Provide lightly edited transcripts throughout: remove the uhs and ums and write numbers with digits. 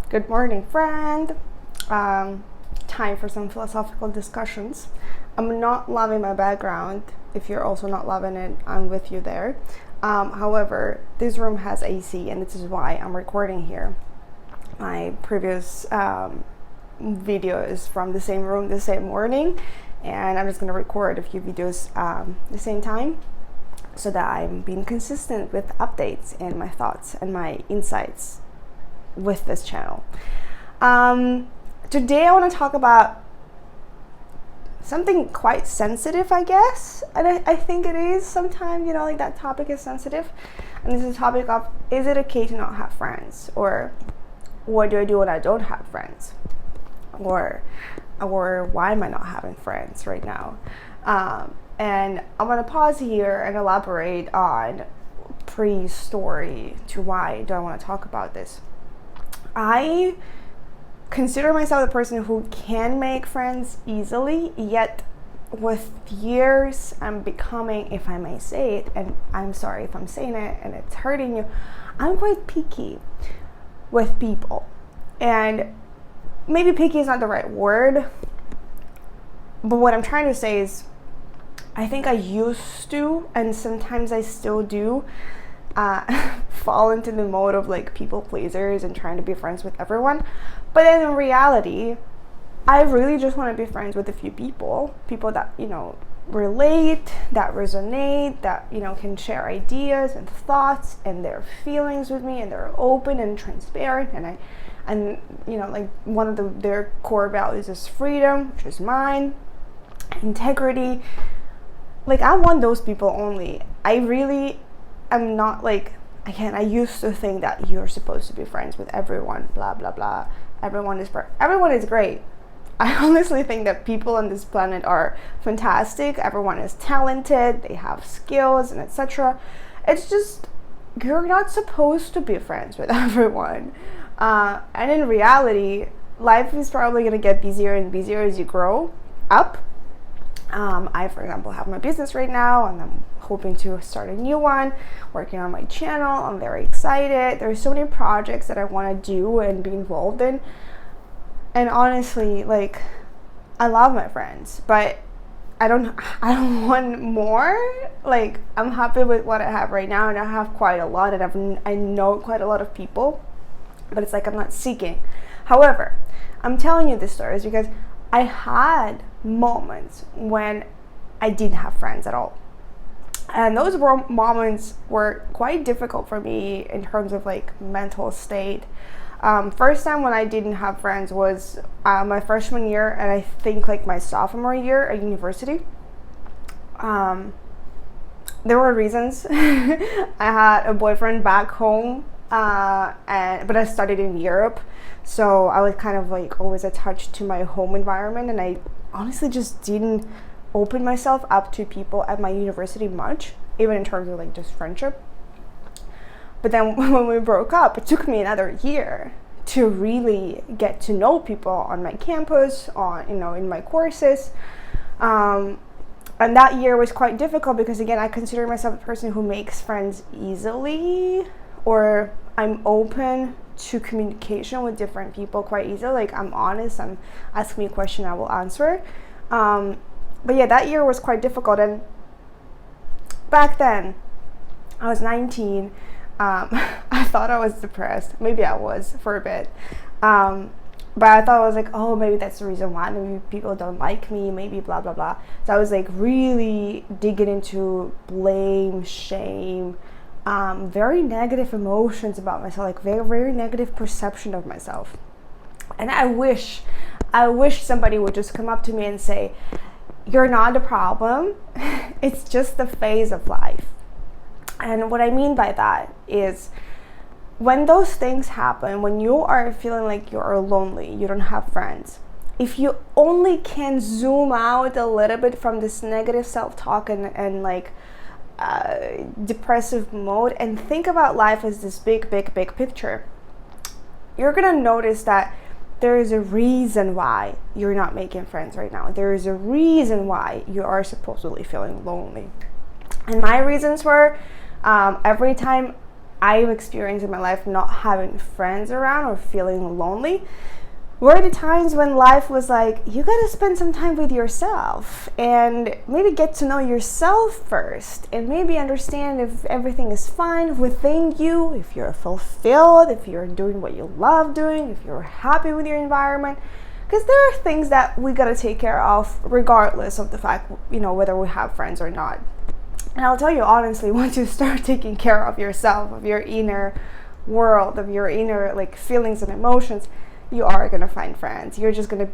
Good morning, friend. Time for some philosophical discussions. I'm not loving my background. If you're also not loving it, I'm with you there. However, this room has AC, and this is why I'm recording here. My previous video is from the same room, the same morning, and I'm just going to record a few videos the same time so that I'm being consistent with updates and my thoughts and my insights with this channel. Today I want to talk about something quite sensitive, I guess, and I think it is sometimes, like that topic is sensitive, and this is a topic of, is it okay to not have friends, or what do I do when I don't have friends, or why am I not having friends right now? And I'm going to pause here and elaborate on pre-story to why do I want to talk about this. I consider myself the person who can make friends easily, yet with years I'm becoming, if I may say it, and I'm sorry if I'm saying it and it's hurting you, I'm quite picky with people. And maybe picky is not the right word, but what I'm trying to say is I think I used to, and sometimes I still do, fall into the mode of like people pleasers and trying to be friends with everyone. But then in reality, I really just want to be friends with a few people that, relate, that resonate, that, can share ideas and thoughts and their feelings with me, and they're open and transparent, and like one of their core values is freedom, which is mine, integrity. Like, I want those people only. I'm not like, again, I used to think that you're supposed to be friends with everyone, blah, blah, blah. Everyone is great. I honestly think that people on this planet are fantastic. Everyone is talented, they have skills, and etc. It's just, you're not supposed to be friends with everyone. And in reality, life is probably going to get busier and busier as you grow up. I, for example, have my business right now, and I'm hoping to start a new one, working on my channel. I'm very excited. There's so many projects that I want to do and be involved in. And honestly, like, I love my friends, but I don't want more. Like, I'm happy with what I have right now, and I have quite a lot, and I know quite a lot of people, but it's like I'm not seeking. However, I'm telling you this story is because I had moments when I didn't have friends at all. And those moments were quite difficult for me in terms of like mental state. First time when I didn't have friends was my freshman year, and I think like my sophomore year at university. There were reasons. I had a boyfriend back home, but I studied in Europe, so I was kind of like always attached to my home environment, and I honestly just didn't open myself up to people at my university much, even in terms of like just friendship. But then when we broke up, it took me another year to really get to know people on my campus, in my courses. And that year was quite difficult because, again, I consider myself a person who makes friends easily, or I'm open to communication with different people quite easily. Like, I'm honest, ask me a question, I will answer. But yeah, that year was quite difficult. And back then, I was 19. I thought I was depressed. Maybe I was for a bit. But I thought I was like, oh, maybe that's the reason why. Maybe people don't like me, maybe blah, blah, blah. So I was like really digging into blame, shame, very negative emotions about myself, like very, very negative perception of myself. And I wish somebody would just come up to me and say, you're not the problem. It's just the phase of life. And what I mean by that is, when those things happen, when you are feeling like you're lonely, you don't have friends, if you only can zoom out a little bit from this negative self-talk and like depressive mode and think about life as this big, big, big picture, you're gonna notice that there is a reason why you're not making friends right now. There is a reason why you are supposedly feeling lonely. And my reasons were, every time I've experienced in my life not having friends around or feeling lonely were the times when life was like, you gotta spend some time with yourself and maybe get to know yourself first and maybe understand if everything is fine within you, if you're fulfilled, if you're doing what you love doing, if you're happy with your environment. Because there are things that we gotta take care of regardless of the fact, whether we have friends or not. And I'll tell you honestly, once you start taking care of yourself, of your inner world, of your inner feelings and emotions, you are gonna find friends. You're just gonna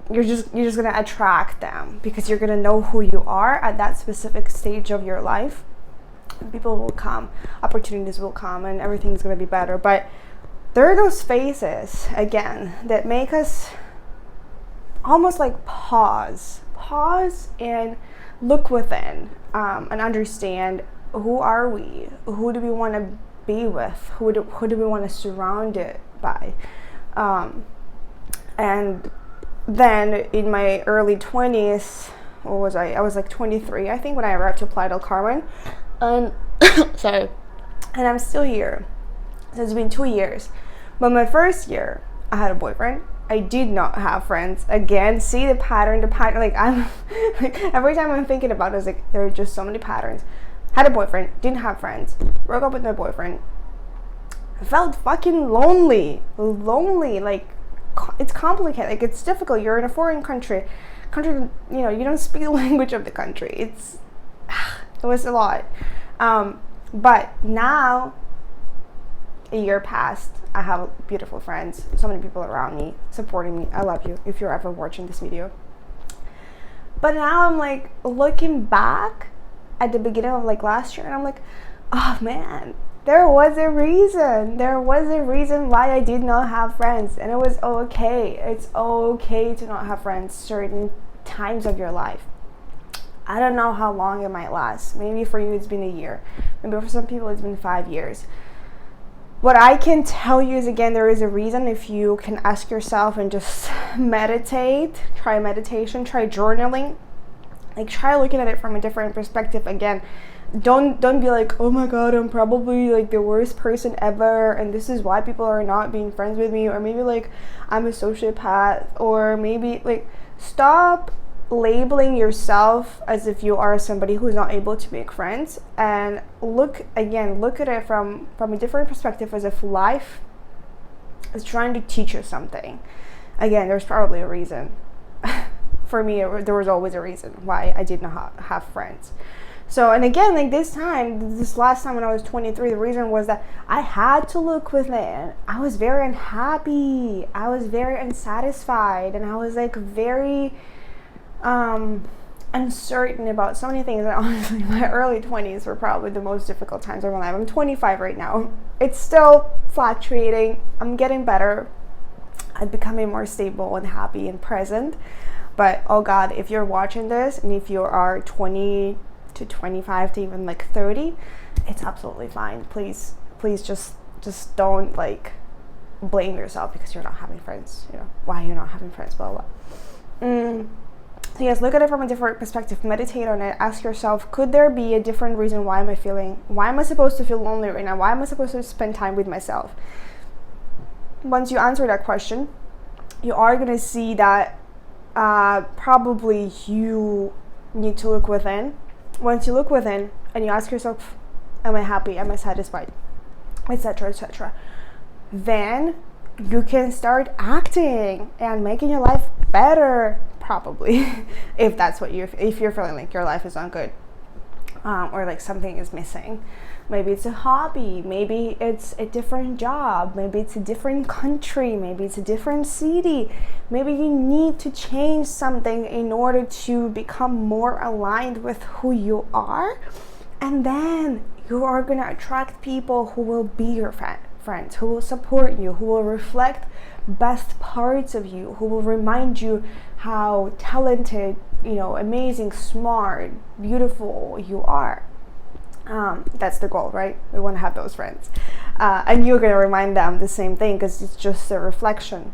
attract them because you're gonna know who you are at that specific stage of your life. People will come, opportunities will come, and everything's gonna be better. But there are those phases again that make us almost pause and look within, and understand, who are we? Who do we want to be with? Who do we want to surround it by? And then in my early 20s, what was I was 23, I think, when I arrived to Playa del Carmen, and sorry, and I'm still here. So it's been 2 years, but my first year I had a boyfriend. I did not have friends. Again, see the pattern. I'm every time I'm thinking about it, it's there are just so many patterns. Had a boyfriend, didn't have friends, broke up with my boyfriend. I felt fucking lonely. It's complicated. It's difficult. You're in a foreign country, you don't speak the language of the country. It was a lot. But now, a year passed. I have beautiful friends, so many people around me supporting me. I love you if you're ever watching this video. But now I'm looking back at the beginning of last year, and I'm oh man, there was a reason. There was a reason why I did not have friends, and it was okay. It's okay to not have friends certain times of your life. I don't know how long it might last. Maybe for you it's been a year. Maybe for some people it's been 5 years. What I can tell you is, again, there is a reason. If you can ask yourself and just meditate, try meditation, try journaling, try looking at it from a different perspective. Again, don't be oh my god, I'm probably the worst person ever, and this is why people are not being friends with me, or maybe I'm a sociopath, or maybe stop labeling yourself as if you are somebody who's not able to make friends, and look at it from a different perspective, as if life is trying to teach you something. Again, there's probably a reason. For me, there was always a reason why I did not have friends. So, and again, this last time when I was 23, the reason was that I had to look within. I was very unhappy, I was very unsatisfied, and I was very uncertain about so many things. And honestly, my early 20s were probably the most difficult times of my life. I'm 25 right now. It's still fluctuating. I'm getting better. I'm becoming more stable and happy and present. But oh god, if you're watching this and if you are 20 to 25 to even 30, it's absolutely fine. Please just don't blame yourself because you're not having friends. Why you're not having friends, blah blah. So yes, look at it from a different perspective, meditate on it, ask yourself, could there be a different reason why am I supposed to feel lonely right now? Why am I supposed to spend time with myself? Once you answer that question, you are going to see that probably you need to look within. Once you look within and you ask yourself, am I happy? Am I satisfied? Etc., etc. Then you can start acting and making your life better, probably, if that's what if you're feeling your life is not good, or something is missing. Maybe it's a hobby, maybe it's a different job, maybe it's a different country, maybe it's a different city, maybe you need to change something in order to become more aligned with who you are, and then you are going to attract people who will be your friends, who will support you, who will reflect best parts of you, who will remind you how talented, amazing, smart, beautiful you are. That's the goal, right? We want to have those friends, and you're going to remind them the same thing because it's just a reflection.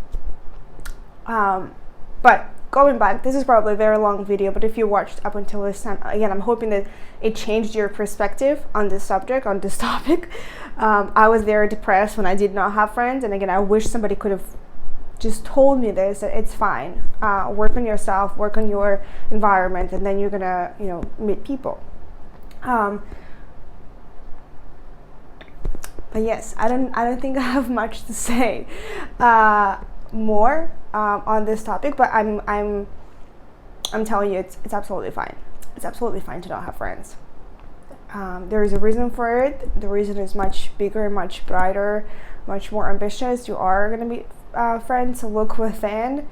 But going back, this is probably a very long video, but if you watched up until this time, again, I'm hoping that it changed your perspective on this subject, on this topic. I was very depressed when I did not have friends, and again, I wish somebody could have just told me this, that it's fine. Work on yourself, work on your environment, and then you're gonna, meet people. But yes, I don't think I have much to say more on this topic. But I'm telling you, it's absolutely fine. It's absolutely fine to not have friends. There is a reason for it. The reason is much bigger, much brighter, much more ambitious. You are gonna be friends. Look within,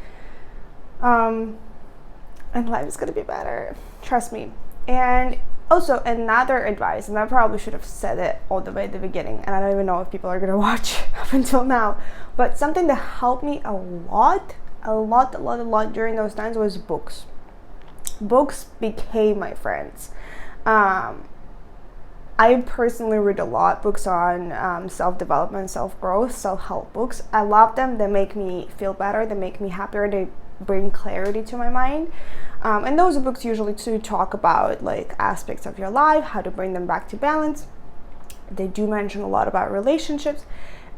and life is gonna be better. Trust me. And also, another advice, and I probably should have said it all the way at the beginning, and I don't even know if people are gonna watch up until now, but something that helped me a lot during those times was books. Books became my friends. I personally read a lot books on self-development, self-growth, self-help books. I love them. They make me feel better. They make me happier. They bring clarity to my mind. And those books usually to talk about like aspects of your life, how to bring them back to balance. They do mention a lot about relationships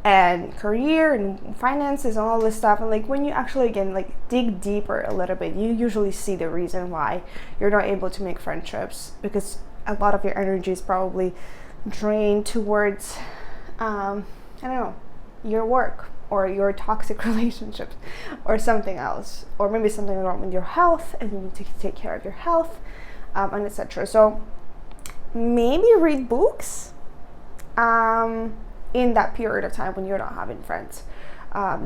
and career and finances and all this stuff. And like when you actually again like dig deeper a little bit, you usually see the reason why you're not able to make friendships, because a lot of your energy is probably drained towards I don't know, your work or your toxic relationships or something else, or maybe something wrong with your health and you need to take care of your health, and etc. So maybe read books in that period of time when you're not having friends.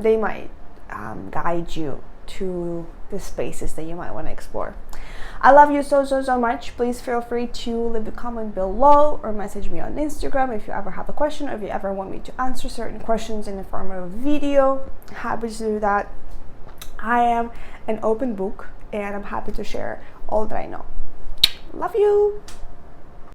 They might guide you to the spaces that you might want to explore. I love you so much. Please feel free to leave a comment below or message me on Instagram if you ever have a question, or if you ever want me to answer certain questions in the form of a video. Happy to do that. I am an open book and I'm happy to share all that I know. Love you.